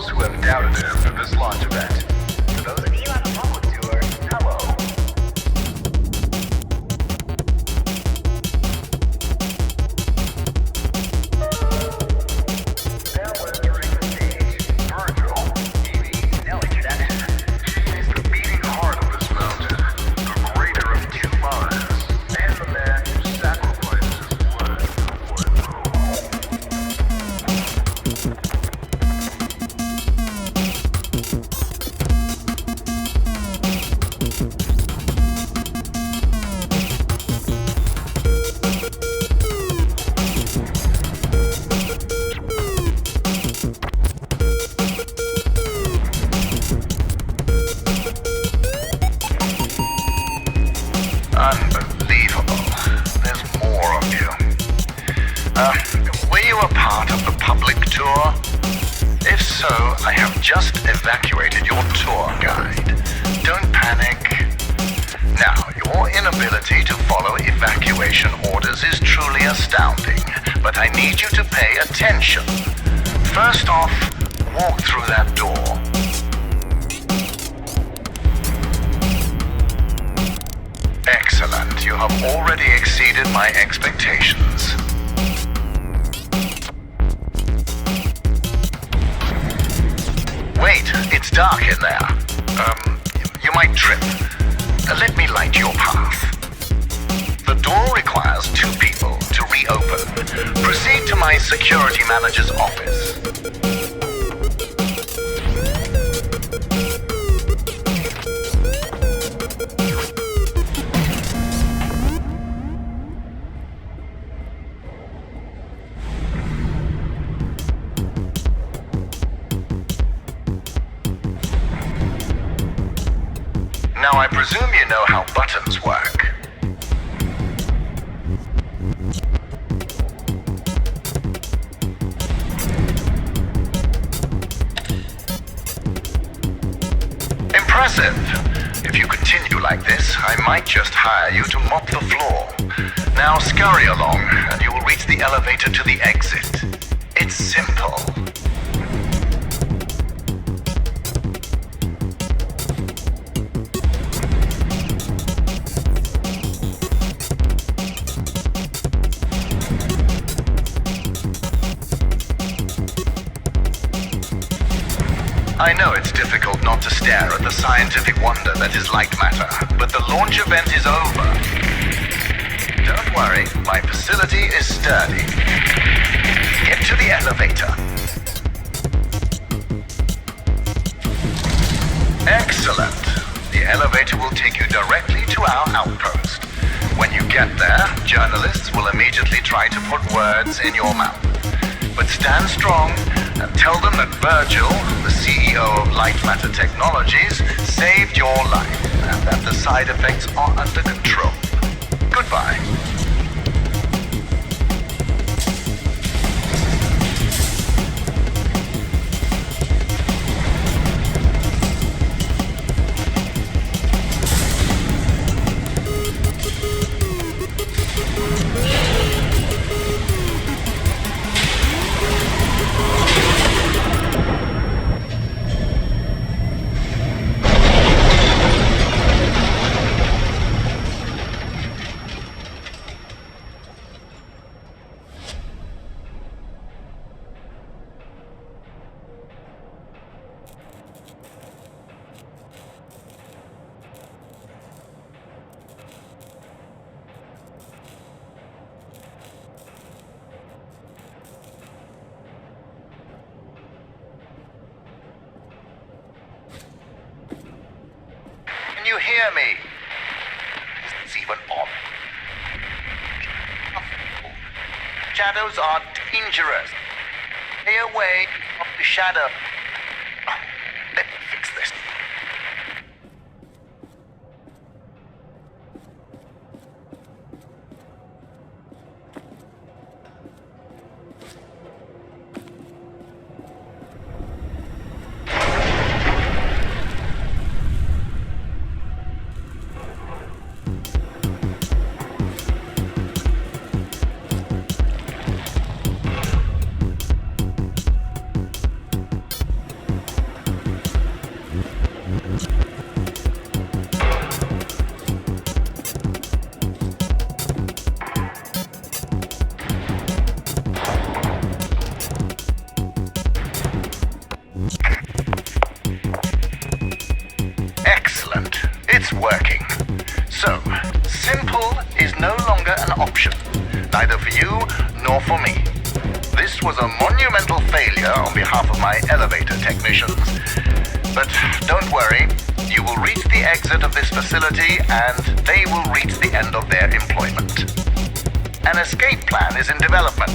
those who have doubted him at this launch event. For those of you on the public tour, hello. Now entering the stage, Virgil, Evie, no introduction. She is the beating heart of this mountain, the greater of two minds, and the man who sacrifices his blood for the Unbelievable. There's more of you. Were you a part of the public tour? If so, I have just evacuated your tour guide. Don't panic. Now, your inability to follow evacuation orders is truly astounding, but I need you to pay attention. First off, walk through that door. Excellent. You have already exceeded my expectations. Wait, it's dark in there. You might trip. Let me light your path. The door requires 2 people to reopen. Proceed to my security manager's office. Now I presume you know how buttons work. Impressive. If you continue like this, I might just hire you to mop the floor. Now scurry along, and you will reach the elevator to the exit. It's simple. I know it's difficult not to stare at the scientific wonder that is LightMatter, but the launch event is over. Don't worry, my facility is sturdy. Get to the elevator. Excellent. The elevator will take you directly to our outpost. When you get there, journalists will immediately try to put words in your mouth. But stand strong and tell them that Virgil, the CEO of LightMatter Technologies, saved your life and that the side effects are under control. Goodbye. Can you hear me? Is this even on? Shadows are dangerous. Stay away from the shadow. Let me fix this. So, simple is no longer an option, neither for you nor for me. This was a monumental failure on behalf of my elevator technicians. But don't worry, you will reach the exit of this facility and they will reach the end of their employment. An escape plan is in development.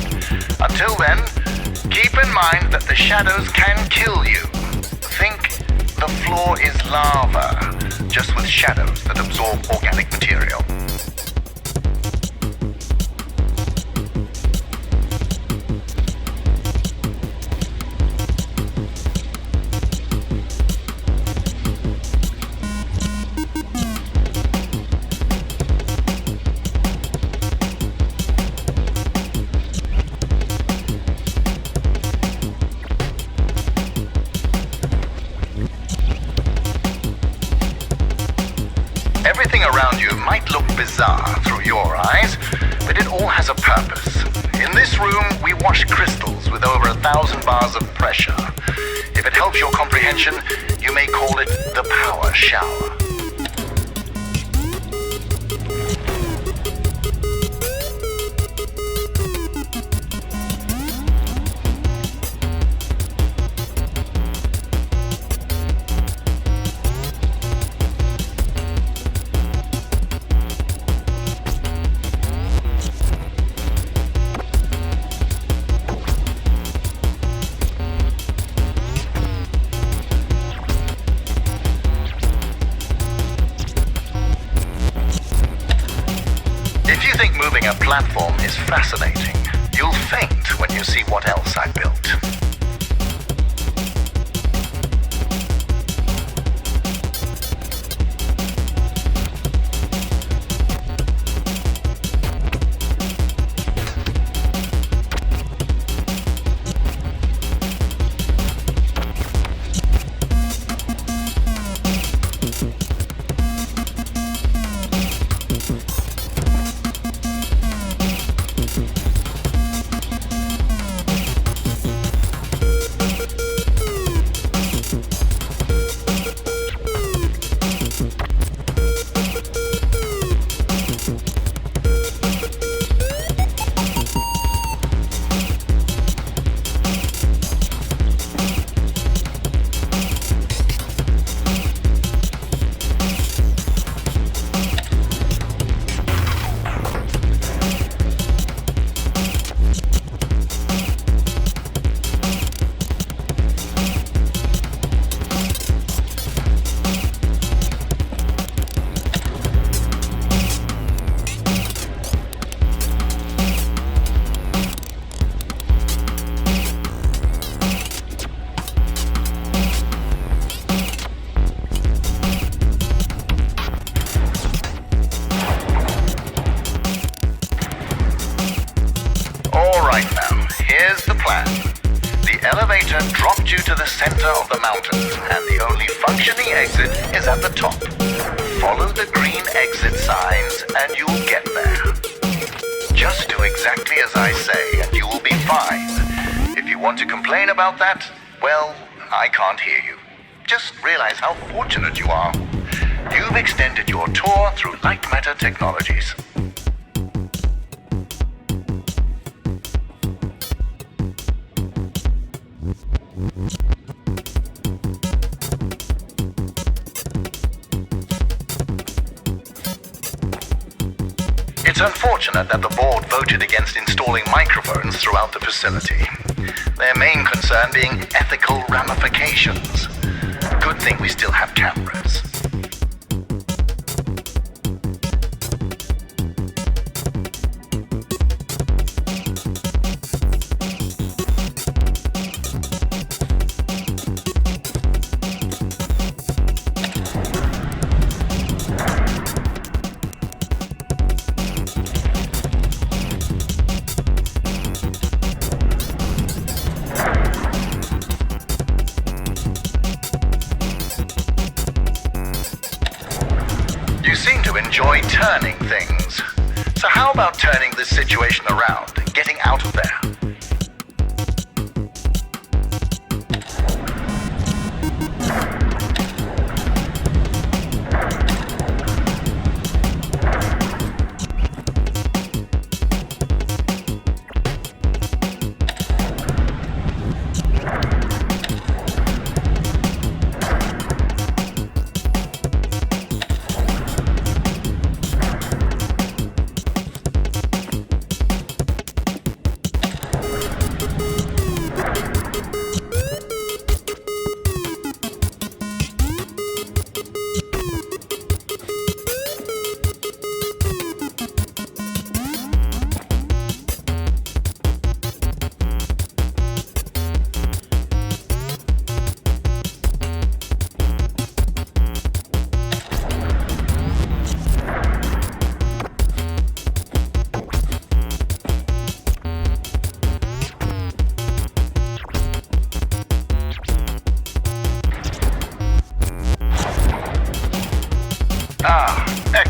Until then, keep in mind that the shadows can kill you. Think the floor is lava, just with shadows that absorb organic material. Everything around you might look bizarre through your eyes, but it all has a purpose. In this room, we wash crystals with over 1,000 bars of pressure. If it helps your comprehension, you may call it the power shower. If you think moving a platform is fascinating, you'll faint when you see what else I built. Here's the plan. The elevator dropped you to the center of the mountain, and the only functioning exit is at the top. Follow the green exit signs, and you'll get there. Just do exactly as I say, and you will be fine. If you want to complain about that, well, I can't hear you. Just realize how fortunate you are. You've extended your tour through LightMatter technologies. It's unfortunate that the board voted against installing microphones throughout the facility. Their main concern being ethical ramifications. Good thing we still have cameras. You seem to enjoy turning things. So how about turning this situation around and getting out of there?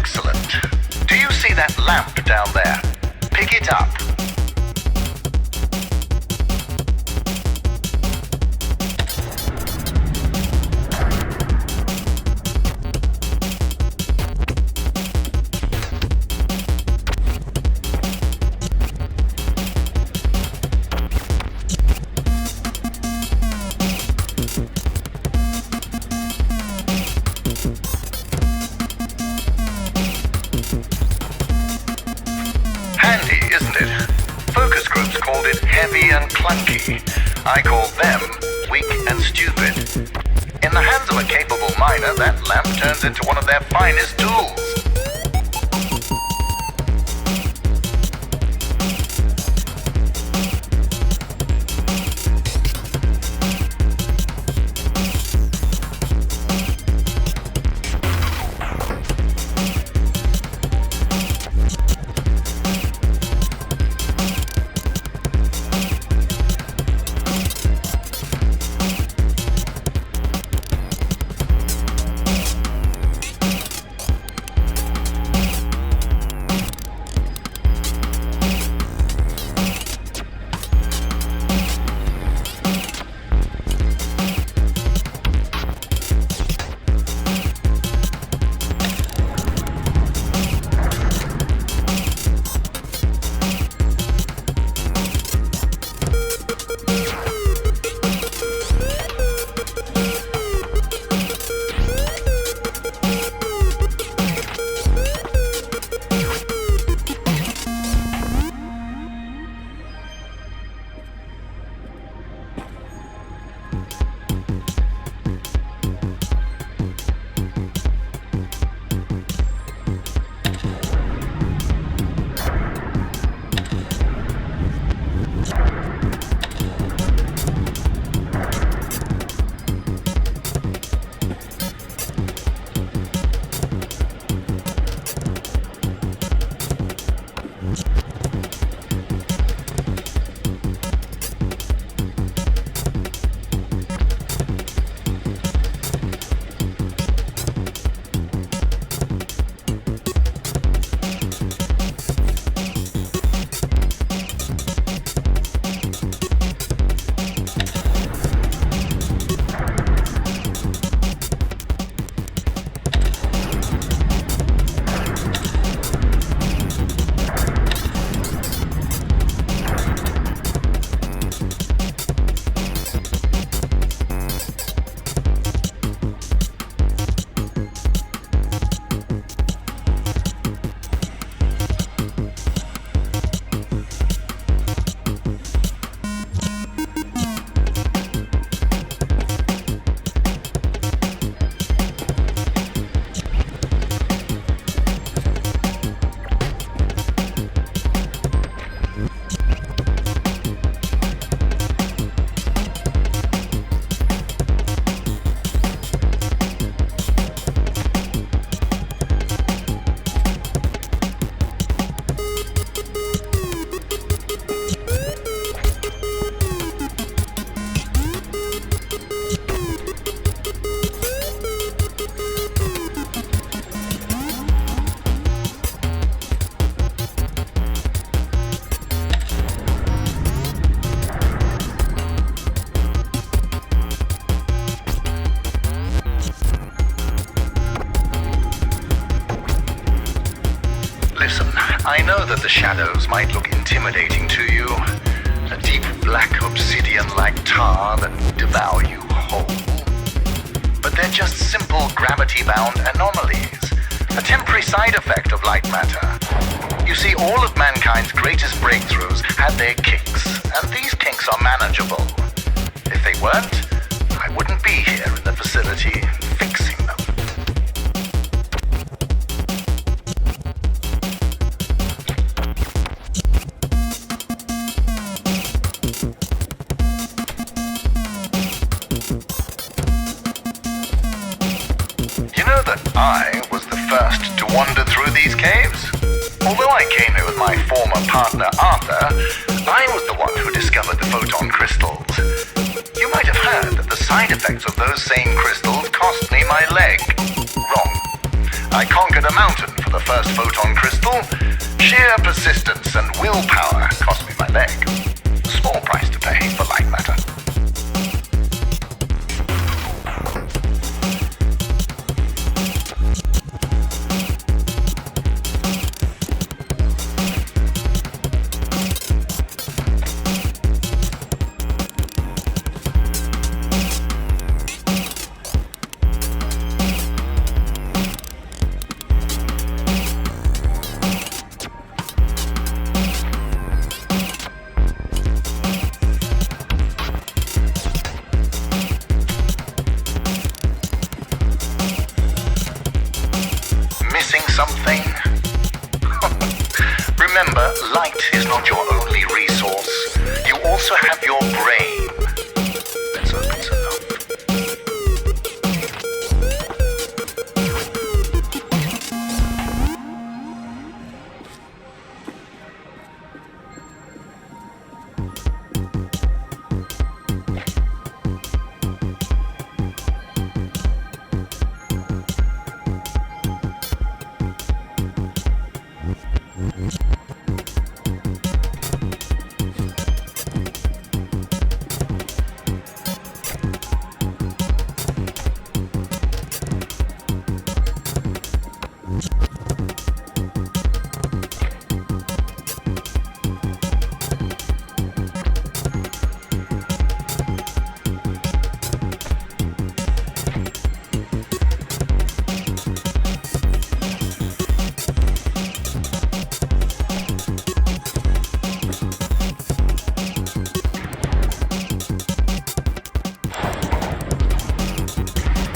Excellent. Do you see that lamp down there? Pick it up. Heavy and clunky. I call them weak and stupid. In the hands of a capable miner, that lamp turns into one of their finest tools. I know that the shadows might look intimidating to you, a deep black obsidian-like tar that will devour you whole. But they're just simple gravity-bound anomalies, a temporary side effect of LightMatter. You see, all of mankind's greatest breakthroughs had their kinks, and these kinks are manageable. If they weren't, I wouldn't be here in the facility fixing them. I was the first to wander through these caves. Although I came here with my former partner Arthur, I was the one who discovered the photon crystals. You might have heard that the side effects of those same crystals cost me my leg. Wrong. I conquered a mountain for the first photon crystal. Sheer persistence and willpower cost me my leg. Small price to pay for LightMatter. Something? Remember, light is not your only resource. You also have your brain. Let's open some up.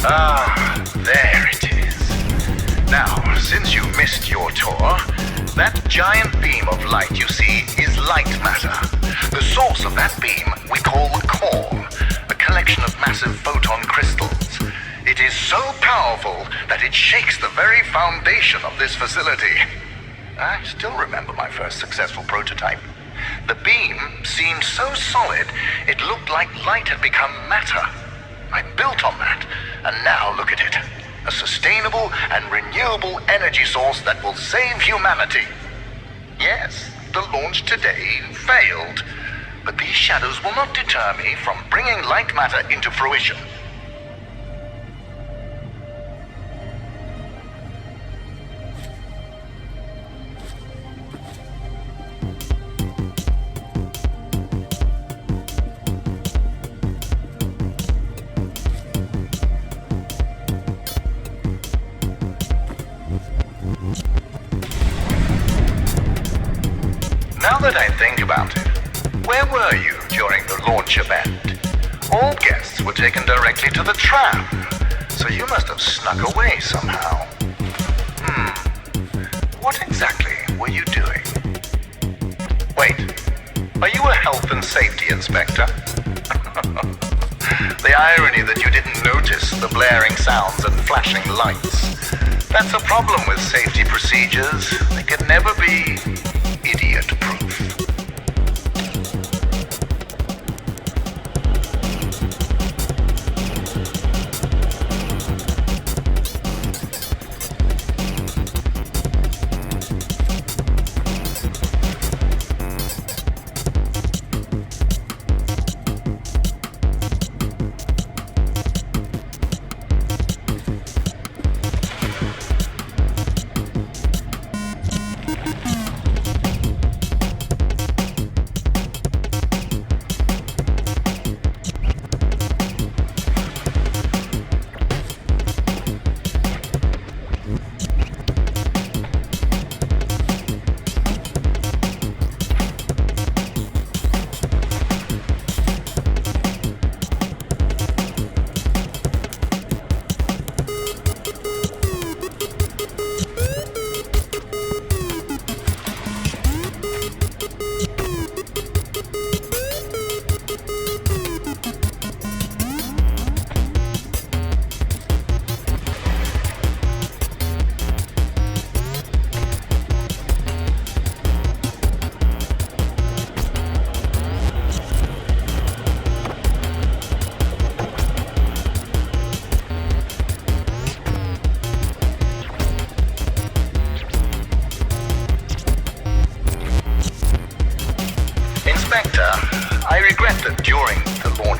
Ah, there it is. Now, since you missed your tour, that giant beam of light you see is LightMatter. The source of that beam we call the core, a collection of massive photon crystals. It is so powerful that it shakes the very foundation of this facility. I still remember my first successful prototype. The beam seemed so solid, it looked like light had become matter. I built on that, and now look at it. A sustainable and renewable energy source that will save humanity. Yes, the launch today failed, but these shadows will not deter me from bringing LightMatter into fruition. Now that I think about it, where were you during the launch event? All guests were taken directly to the tram, so you must have snuck away somehow. What exactly were you doing? Wait, are you a health and safety inspector? The irony that you didn't notice the blaring sounds and flashing lights. That's a problem with safety procedures. They can never be idiot-proof.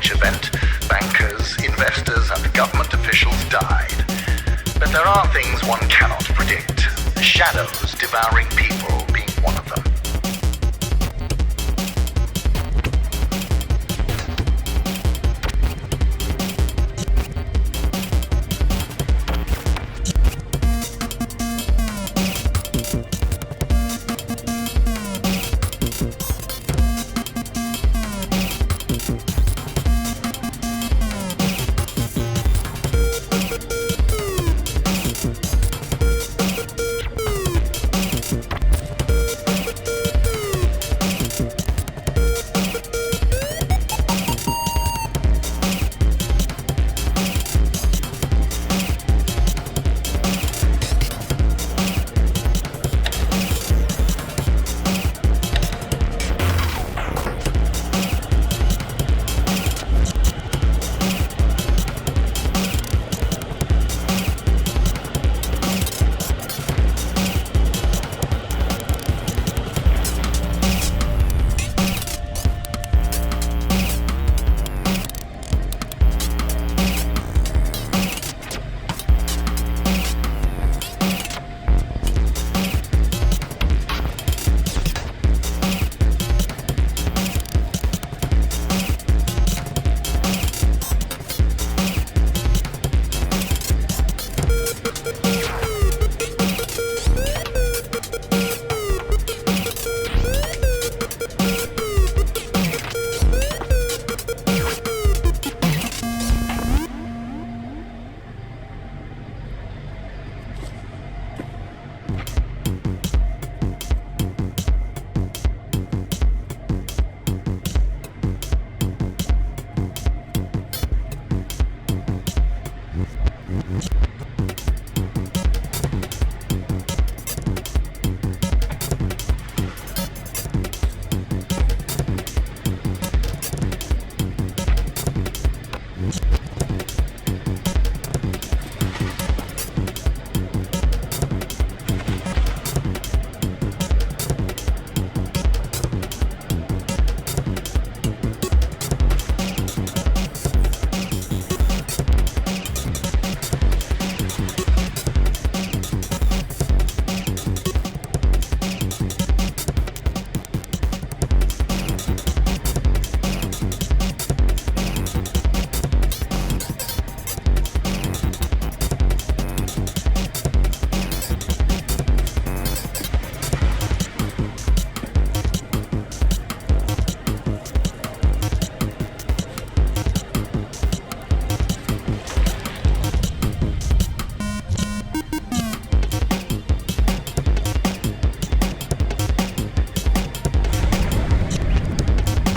each event, bankers, investors, and government officials died. But there are things one cannot predict. Shadows devouring people being one of them.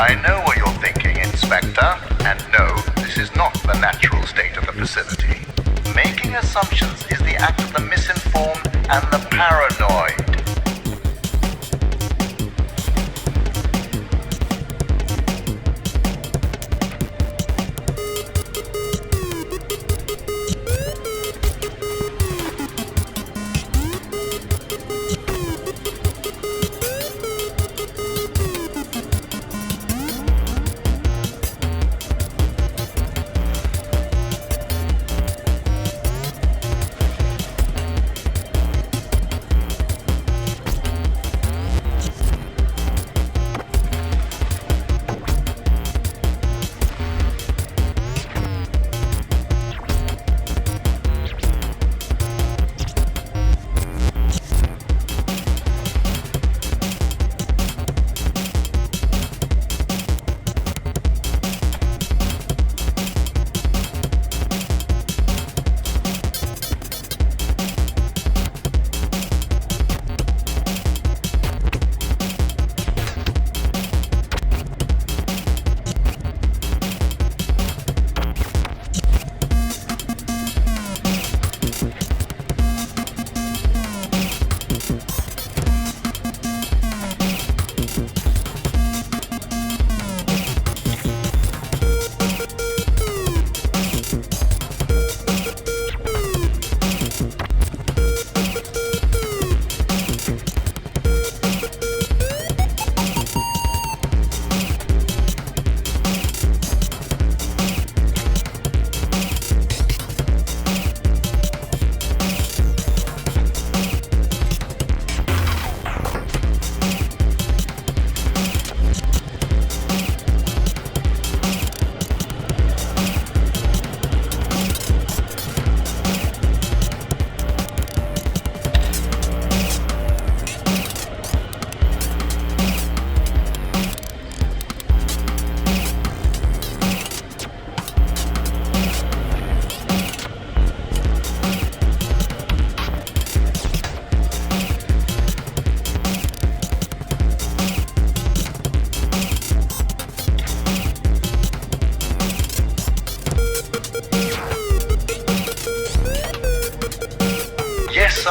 I know what you're thinking, Inspector, and no, this is not the natural state of the facility. Making assumptions is the act of the misinformed and the paranoid.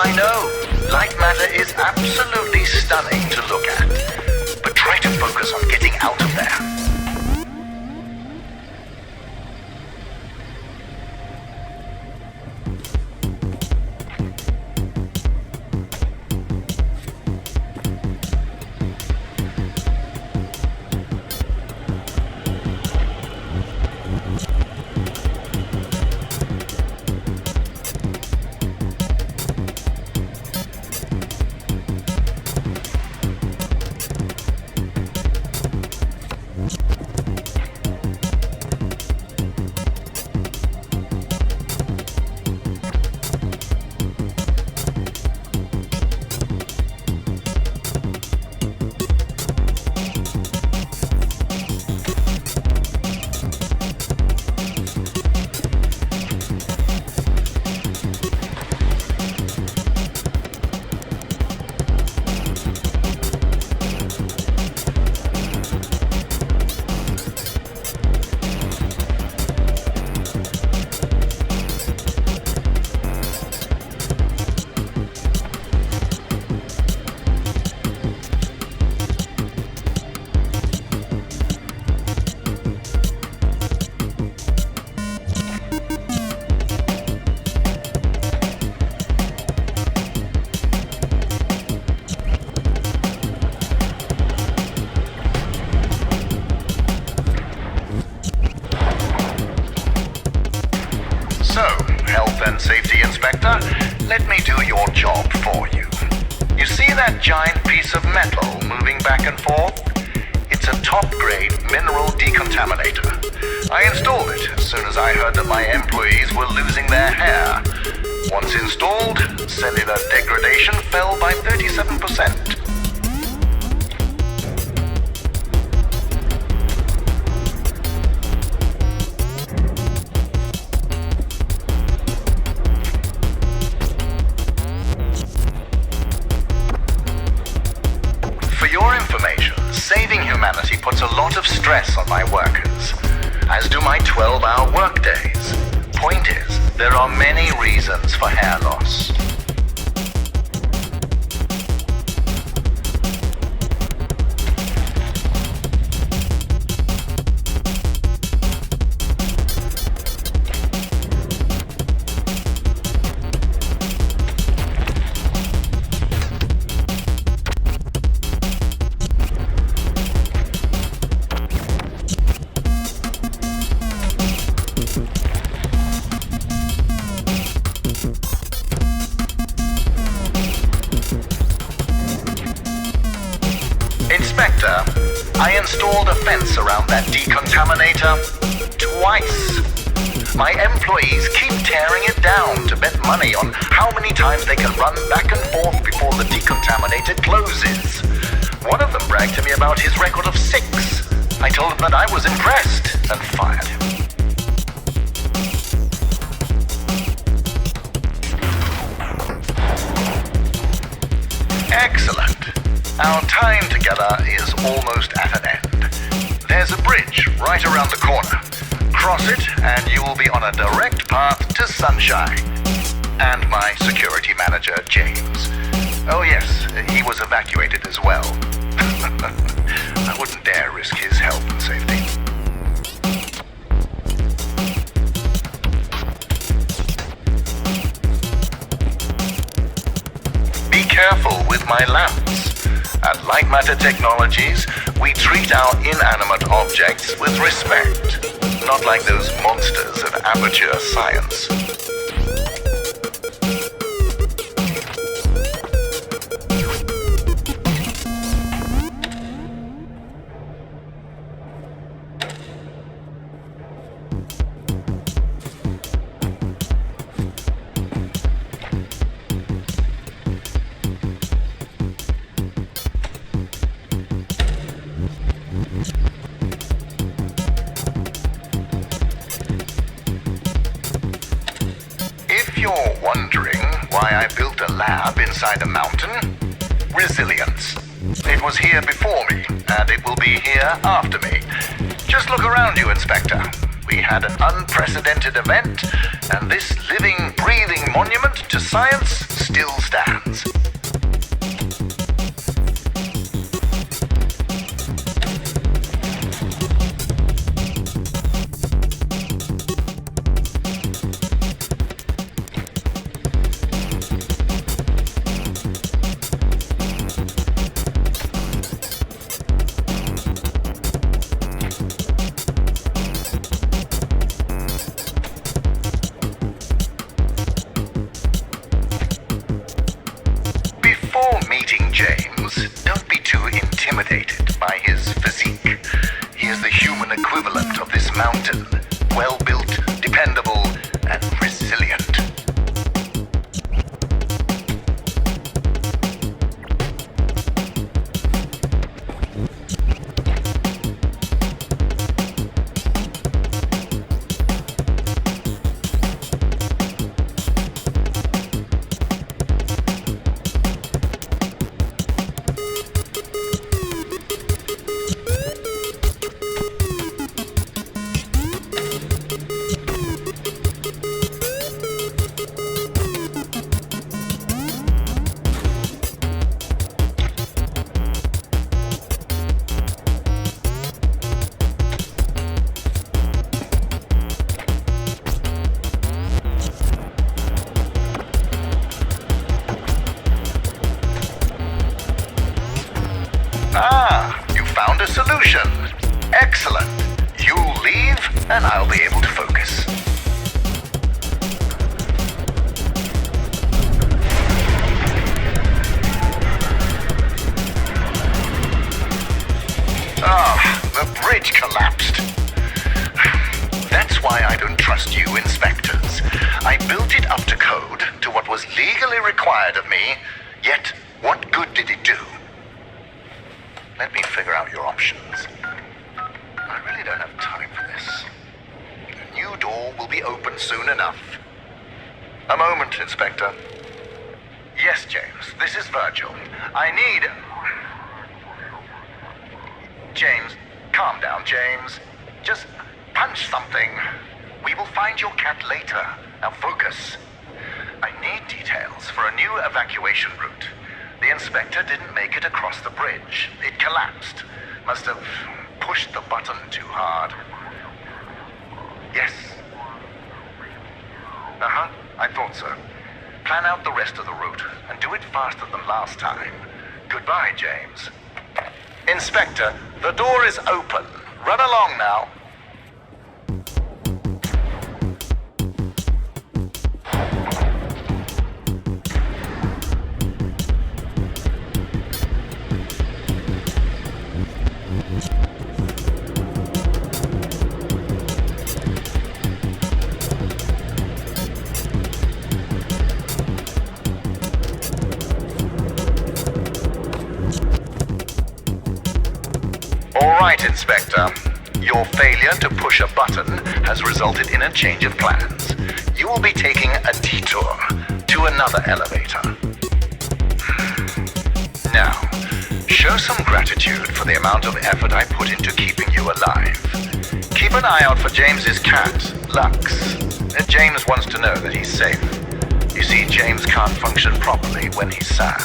I know. LightMatter is absolutely stunning to look at. But try to focus on getting out of there. Safety Inspector, let me do your job for you. You see that giant piece of metal moving back and forth? It's a top-grade mineral decontaminator. I installed it as soon as I heard that my employees were losing their hair. Once installed, cellular degradation fell by 37%. Saving humanity puts a lot of stress on my workers, as do my 12-hour workdays. Point is, there are many reasons for hair loss. Inspector, I installed a fence around that decontaminator twice. My employees keep tearing it down to bet money on how many times they can run back and forth before the decontaminator closes. One of them bragged to me about his record of 6. I told him that I was impressed and fired him. Excellent. Our time together is almost at an end. There's a bridge right around the corner. Cross it and you will be on a direct path to sunshine. And my security manager, James. Oh yes, he was evacuated as well. I wouldn't dare risk his health and safety. Be careful with my lamps. At LightMatter Technologies, we treat our inanimate objects with respect, not like those monsters of amateur science. You're wondering why I built a lab inside a mountain? Resilience. It was here before me, and it will be here after me. Just look around you, Inspector. We had an unprecedented event, and this living, breathing monument to science still stands. James, don't be too intimidated by his physique. He is the human equivalent of this mountain. Well-built, dependable, and resilient. You found a solution. Excellent. You leave, and I'll be able to focus. The bridge collapsed. That's why I don't trust you, inspectors. I built it up to code, to what was legally required of me, yet what good did it do? Let me figure out your options. I really don't have time for this. The new door will be open soon enough. A moment, Inspector. Yes, James, this is Virgil. I need... James, calm down, James. Just punch something. We will find your cat later. Now focus. I need details for a new evacuation route. The inspector didn't make it across the bridge. It collapsed. Must have pushed the button too hard. Yes. I thought so. Plan out the rest of the route, and do it faster than last time. Goodbye, James. Inspector, the door is open. Run along now. All right, Inspector. Your failure to push a button has resulted in a change of plans. You will be taking a detour to another elevator. Now, show some gratitude for the amount of effort I put into keeping you alive. Keep an eye out for James's cat, Lux. James wants to know that he's safe. You see, James can't function properly when he's sad.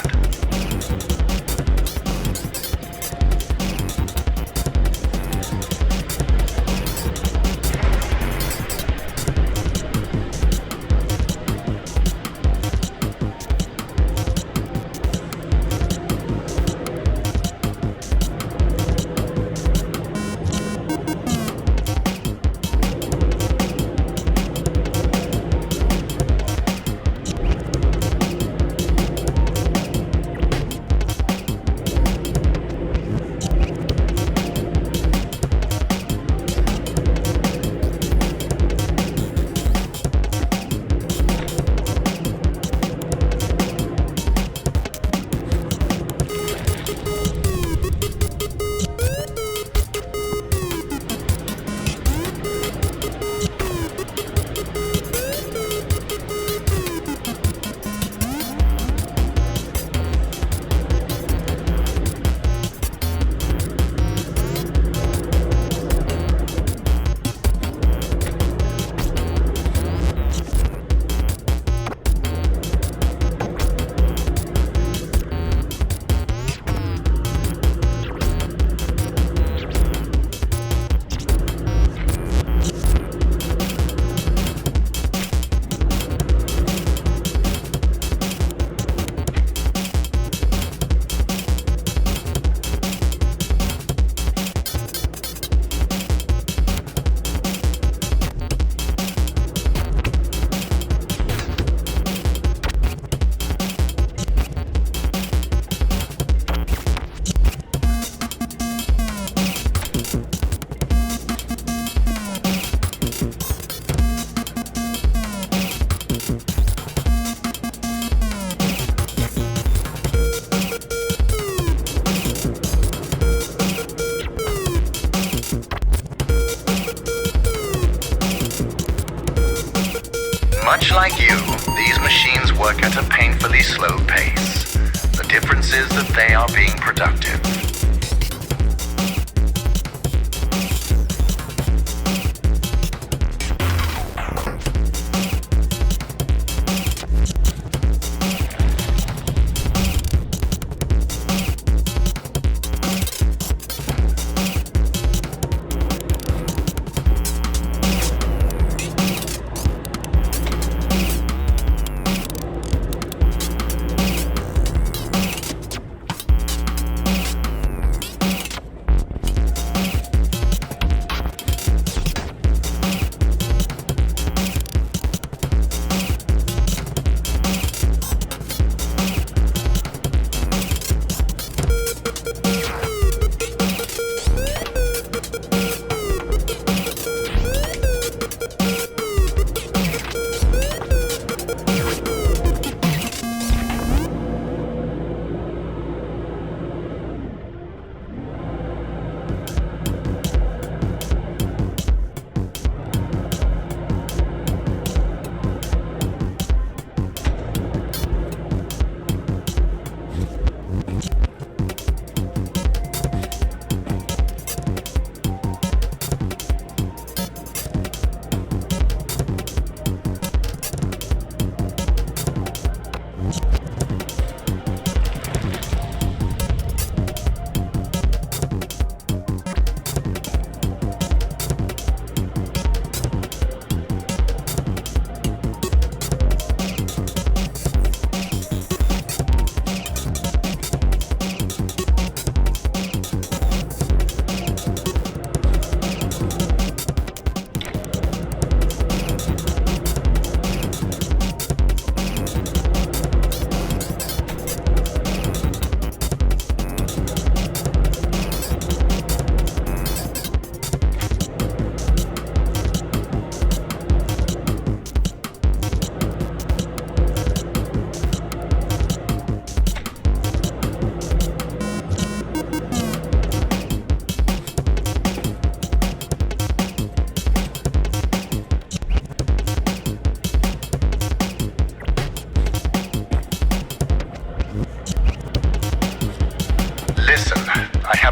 like you, these machines work at a painfully slow pace. The difference is that they are being productive.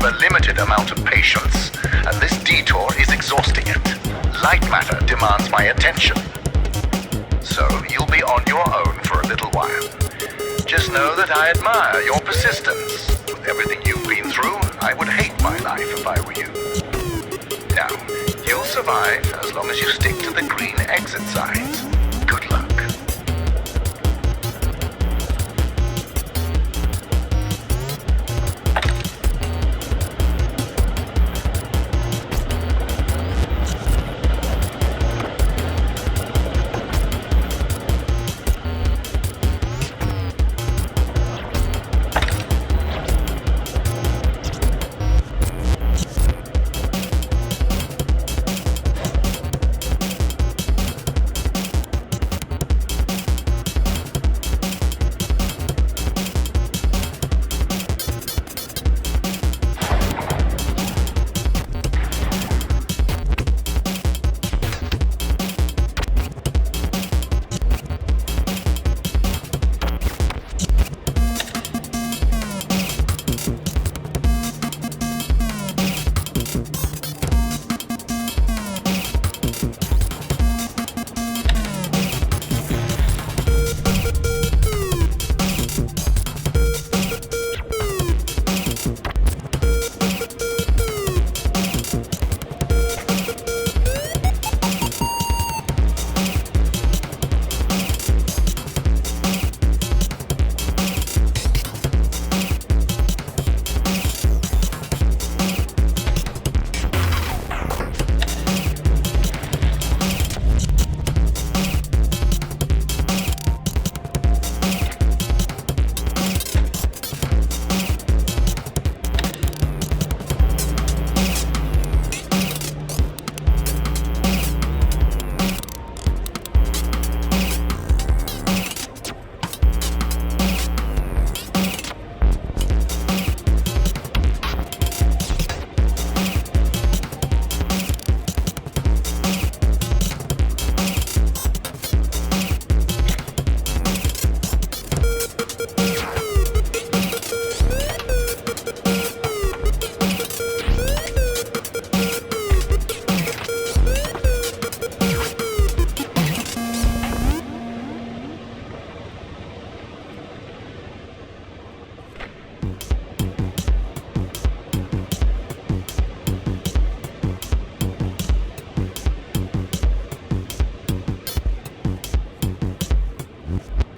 have a limited amount of patience, and this detour is exhausting it. LightMatter demands my attention. So you'll be on your own for a little while. Just know that I admire your persistence. With everything you've been through, I would hate my life if I were you. Now, you'll survive as long as you stick to the green exit signs. Good luck.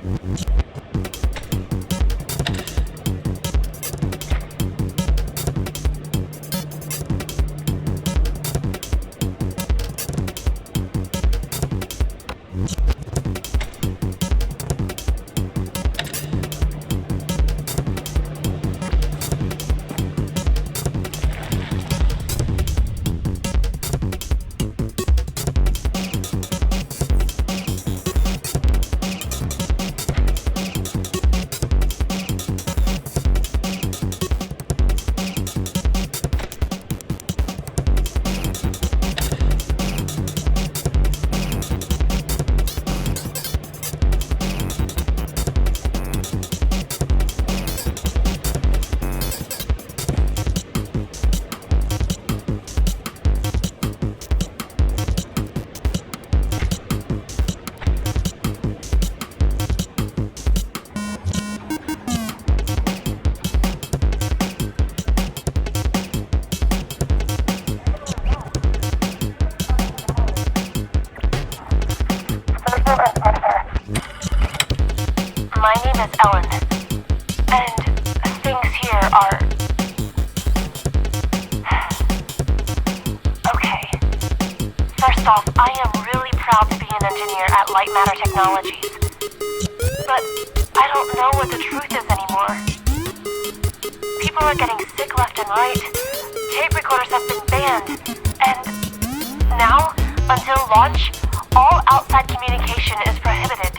My name is Ellen, and things here are... Okay. First off, I am really proud to be an engineer at LightMatter Technologies. But I don't know what the truth is anymore. People are getting sick left and right. Tape recorders have been banned. And now, until launch, all outside communication is prohibited.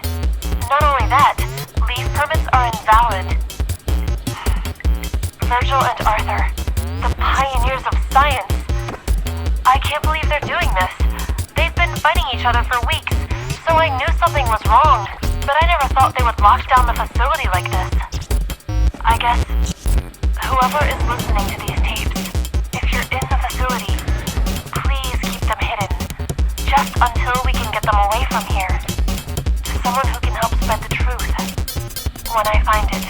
Not only that, leave permits are invalid. Virgil and Arthur, the pioneers of science. I can't believe they're doing this. They've been fighting each other for weeks, so I knew something was wrong, but I never thought they would lock down the facility like this. I guess whoever is listening to these tapes, if you're in the facility, please keep them hidden, just until we can get them away from here, to someone who can help spread the truth when I find it.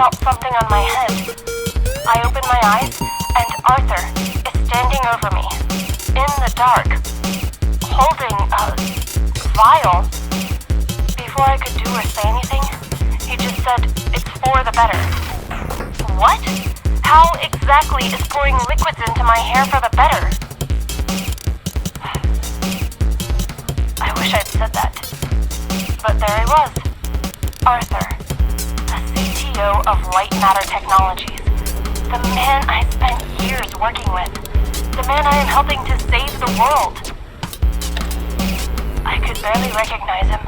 felt something on my head. I opened my eyes, and Arthur is standing over me, in the dark, holding a vial. Before I could do or say anything, he just said, "It's for the better." What? How exactly is pouring liquids into my hair for the better? I wish I'd said that. But there he was. Arthur, the CTO of LightMatter Technologies. The man I spent years working with. The man I am helping to save the world. I could barely recognize him.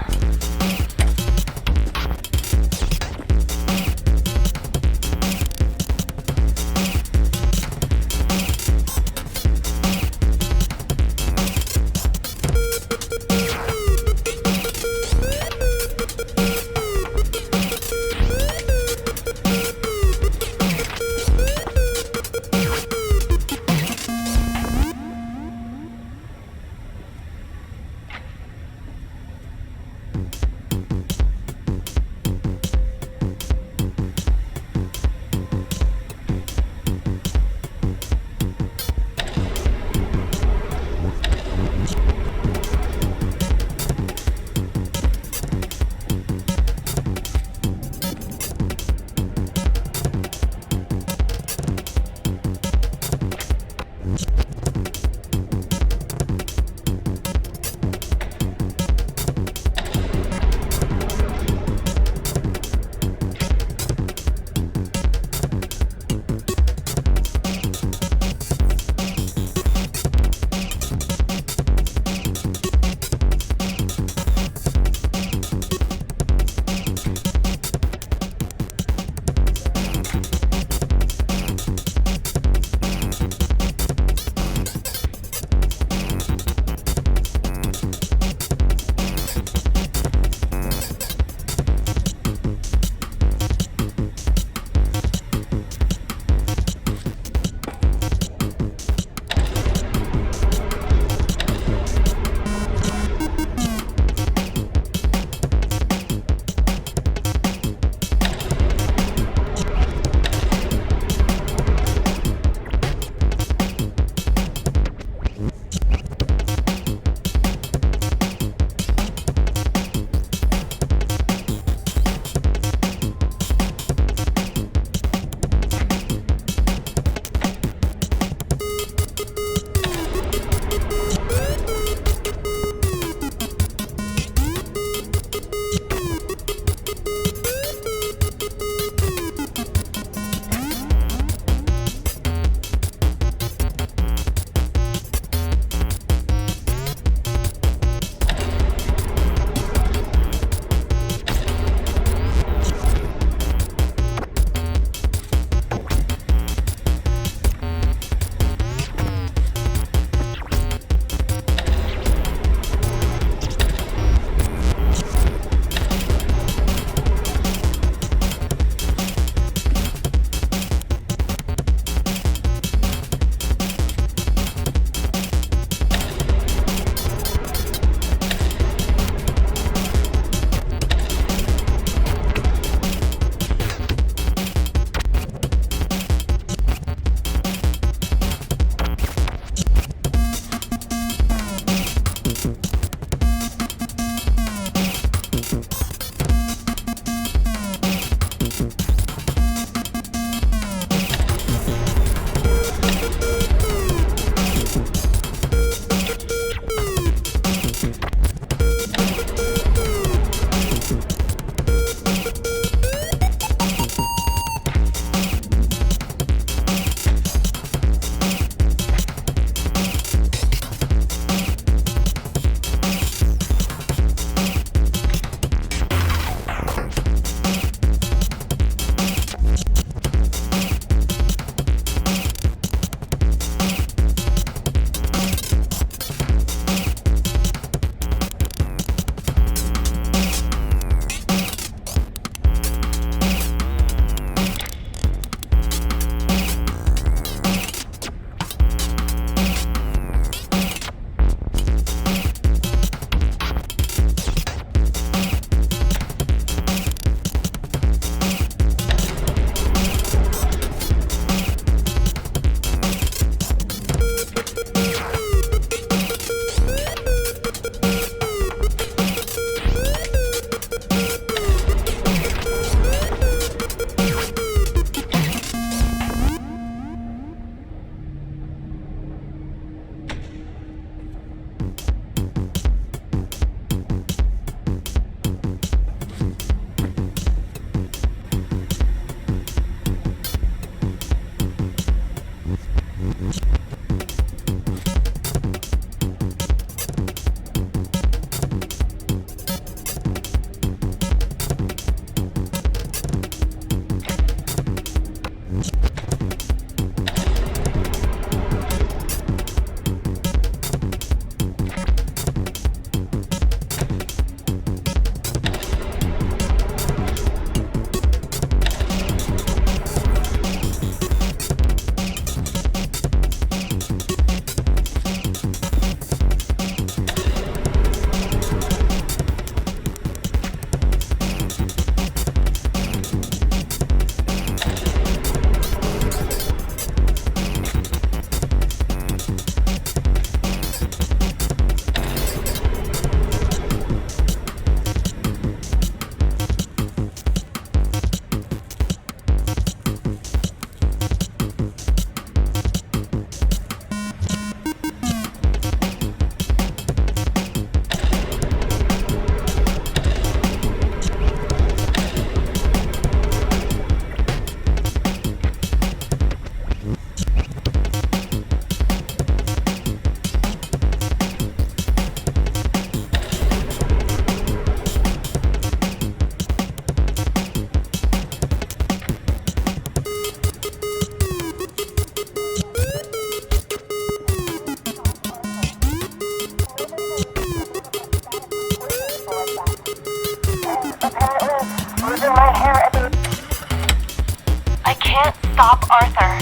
can't stop Arthur.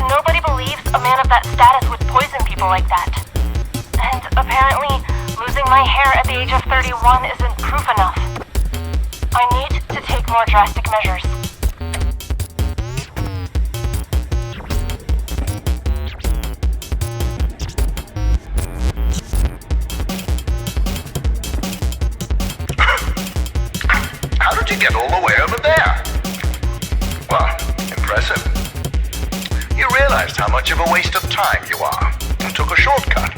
Nobody believes a man of that status would poison people like that. And apparently, losing my hair at the age of 31 isn't proof enough. I need to take more drastic measures. How did you get all the way over there? Well, impressive. You realized how much of a waste of time you are and took a shortcut.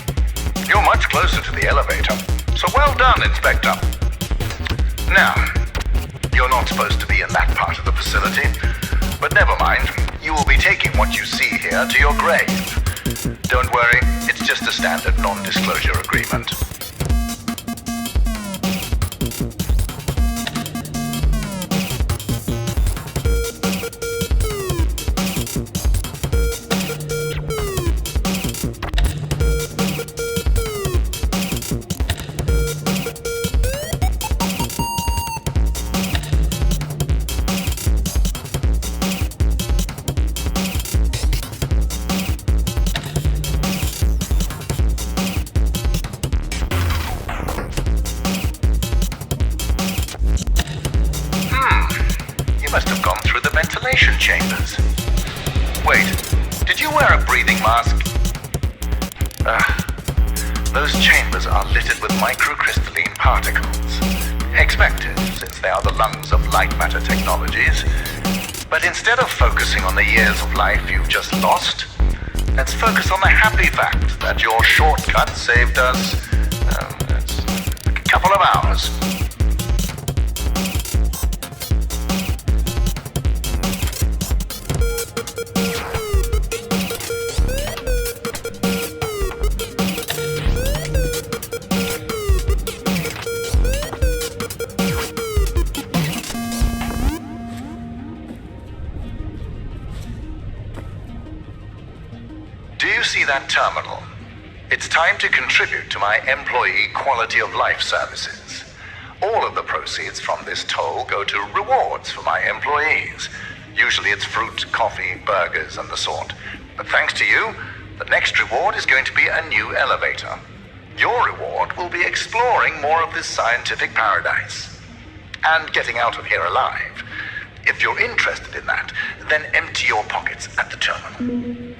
You're much closer to the elevator, so well done, Inspector. Now, you're not supposed to be in that part of the facility, but never mind. You will be taking what you see here to your grave. Don't worry, it's just a standard non-disclosure agreement. You must have gone through the ventilation chambers. Wait, did you wear a breathing mask? Those chambers are littered with microcrystalline particles. Expected, since they are the lungs of LightMatter technologies. But instead of focusing on the years of life you've just lost, let's focus on the happy fact that your shortcut saved us a couple of hours. Do you see that terminal? It's time to contribute to my employee quality of life services. All of the proceeds from this toll go to rewards for my employees. Usually it's fruit, coffee, burgers, and the sort. But thanks to you, the next reward is going to be a new elevator. Your reward will be exploring more of this scientific paradise. And getting out of here alive. If you're interested in that, then empty your pockets at the terminal.